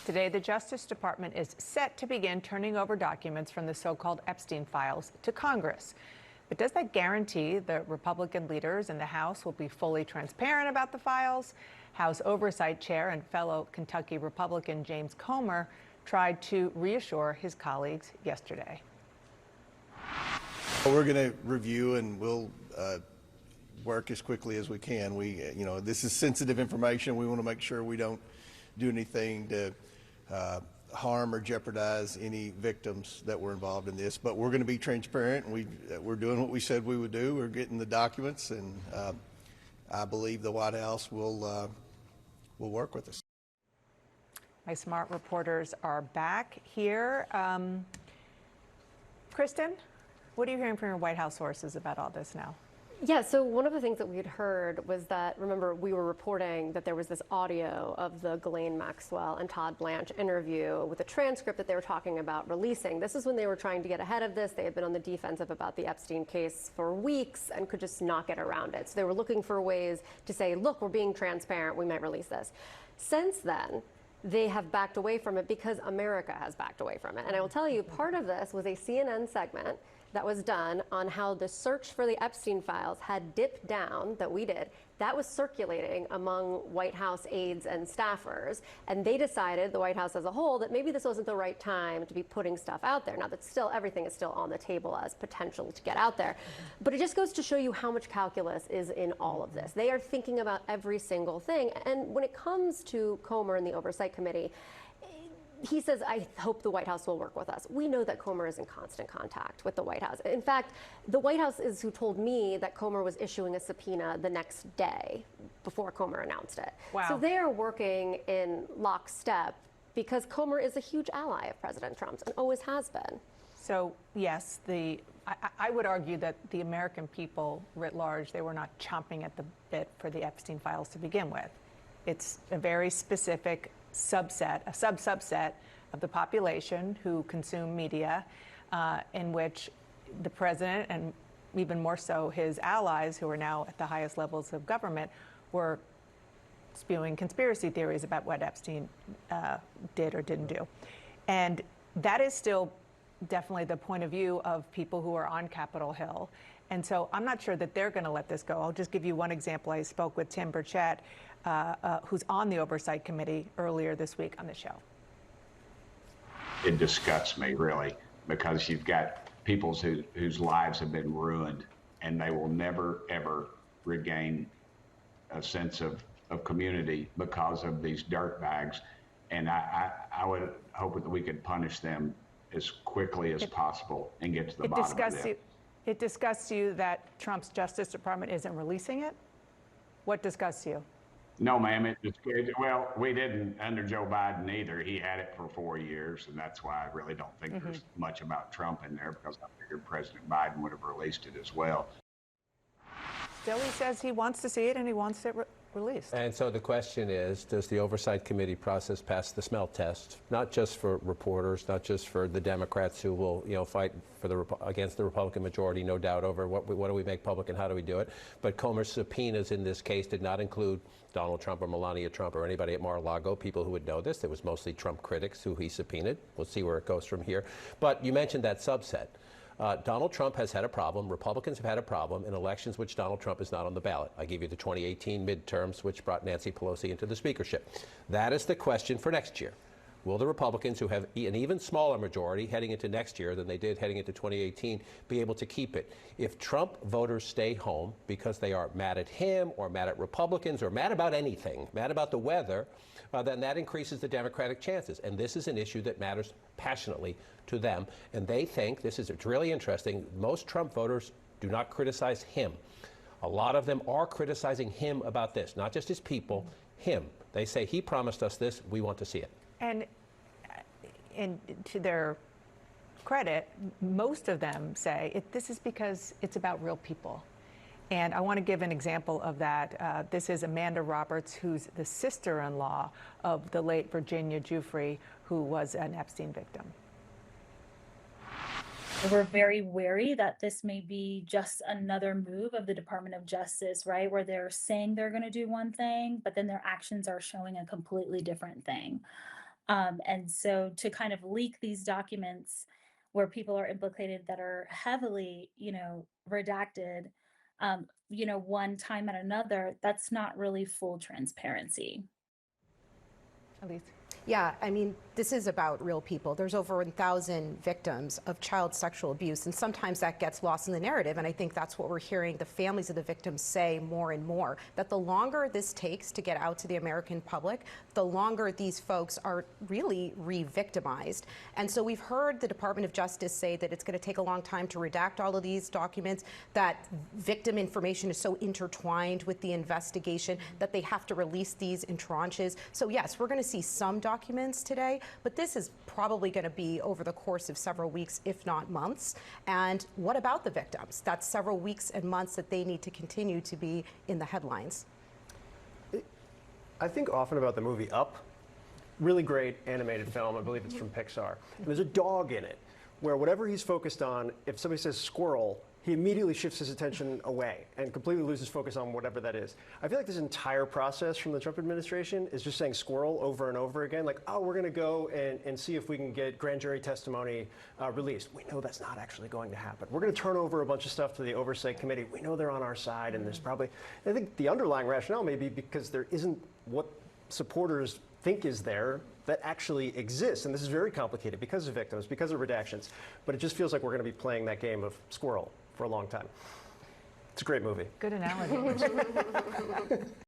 Today, the Justice Department is set to begin turning over documents from the so-called Epstein files to Congress. But does that guarantee the Republican leaders in the House will be fully transparent about the files? House Oversight Chair and fellow Kentucky Republican James Comer tried to reassure his colleagues yesterday. We're going to review and we'll work as quickly as we can. This is sensitive information. We want to make sure we don't do anything to harm or jeopardize any victims that were involved in this. But we're going to be transparent. We're doing what we said we would do. We're getting the documents, and I believe the White House will work with us. My smart reporters are back here. Kristin, what are you hearing from your White House sources about all this now? Yeah, so one of the things that we had heard was that, remember, we were reporting that there was this audio of the Ghislaine Maxwell and Todd Blanche interview with a transcript that they were talking about releasing. This is when they were trying to get ahead of this. They had been on the defensive about the Epstein case for weeks and could just not get around it. So they were looking for ways to say, look, we're being transparent, we might release this. Since then, they have backed away from it because America has backed away from it. And I will tell you, part of this was a CNN segment that was done on how the search for the Epstein files had dipped down, that we did. That was circulating among White House aides and staffers. And they decided, the White House as a whole, that maybe this wasn't the right time to be putting stuff out there. Now that still, everything is still on the table as potential to get out there. But it just goes to show you how much calculus is in all of this. They are thinking about every single thing. And when it comes to Comer and the Oversight Committee, he says, I hope the White House will work with us. We know that Comer is in constant contact with the White House. In fact, the White House is who told me that Comer was issuing a subpoena the next day before Comer announced it. Wow. So they are working in lockstep because Comer is a huge ally of President Trump's and always has been. So yes, I would argue that the American people writ large, they were not chomping at the bit for the Epstein files to begin with. It's a very specific subset, a subset of the population who consume media, in which the president and even more so his allies, who are now at the highest levels of government, were spewing conspiracy theories about what Epstein did or didn't do. And that is still definitely the point of view of people who are on Capitol Hill. And so I'm not sure that they're going to let this go. I'll just give you one example. I spoke with Tim Burchett, who's on the Oversight Committee, earlier this week on the show. It disgusts me, really, because you've got people whose lives have been ruined, and they will never, ever regain a sense of community because of these dirtbags. And I would hope that we could punish them as quickly as possible and get to the bottom of it. It disgusts you that Trump's Justice Department isn't releasing it? What disgusts you? No, ma'am. Well, we didn't under Joe Biden either. He had it for 4 years, and that's why I really don't think there's much about Trump in there, because I figured President Biden would have released it as well. Still, he says he wants to see it and he wants it released. And so the question is, does the Oversight Committee process pass the smell test? Not just for reporters, not just for the Democrats who will, fight for against the Republican majority, no doubt, over what do we make public and how do we do it. But Comer's subpoenas in this case did not include Donald Trump or Melania Trump or anybody at Mar-a-Lago, people who would know this. It was mostly Trump critics who he subpoenaed. We'll see where it goes from here. But you mentioned that subset. Donald Trump has had a problem. Republicans have had a problem in elections which Donald Trump is not on the ballot. I give you the 2018 midterms, which brought Nancy Pelosi into the speakership. That is the question for next year. Will the Republicans, who have an even smaller majority heading into next year than they did heading into 2018, be able to keep it? If Trump voters stay home because they are mad at him or mad at Republicans or mad about anything, mad about the weather, then that increases the Democratic chances. And this is an issue that matters passionately to them. And they think, it's really interesting, most Trump voters do not criticize him. A lot of them are criticizing him about this, not just his people, him. They say, he promised us this, we want to see it. And to their credit, most of them say this is because it's about real people. And I want to give an example of that. This is Amanda Roberts, who's the sister-in-law of the late Virginia Giuffre, who was an Epstein victim. We're very wary that this may be just another move of the Department of Justice, right? Where they're saying they're going to do one thing, but then their actions are showing a completely different thing. And so to kind of leak these documents where people are implicated that are heavily, redacted, one time at another, that's not really full transparency. Alyse? Yeah, I mean, this is about real people. There's over 1,000 victims of child sexual abuse, and sometimes that gets lost in the narrative, and I think that's what we're hearing the families of the victims say more and more, that the longer this takes to get out to the American public, the longer these folks are really re-victimized. And so we've heard the Department of Justice say that it's going to take a long time to redact all of these documents, that victim information is so intertwined with the investigation that they have to release these in tranches. So yes, we're going to see some documents today, but this is probably going to be over the course of several weeks, if not months. And what about the victims? That's several weeks and months that they need to continue to be in the headlines. I think often about the movie Up, really great animated film. I believe it's from Pixar. And there's a dog in it where whatever he's focused on, if somebody says squirrel, he immediately shifts his attention away and completely loses focus on whatever that is. I feel like this entire process from the Trump administration is just saying squirrel over and over again, like, oh, we're going to go and see if we can get grand jury testimony released. We know that's not actually going to happen. We're going to turn over a bunch of stuff to the oversight committee. We know they're on our side, and there's probably, I think the underlying rationale may be because there isn't what supporters think is there that actually exists. And this is very complicated because of victims, because of redactions. But it just feels like we're going to be playing that game of squirrel for a long time. It's a great movie. Good analogy.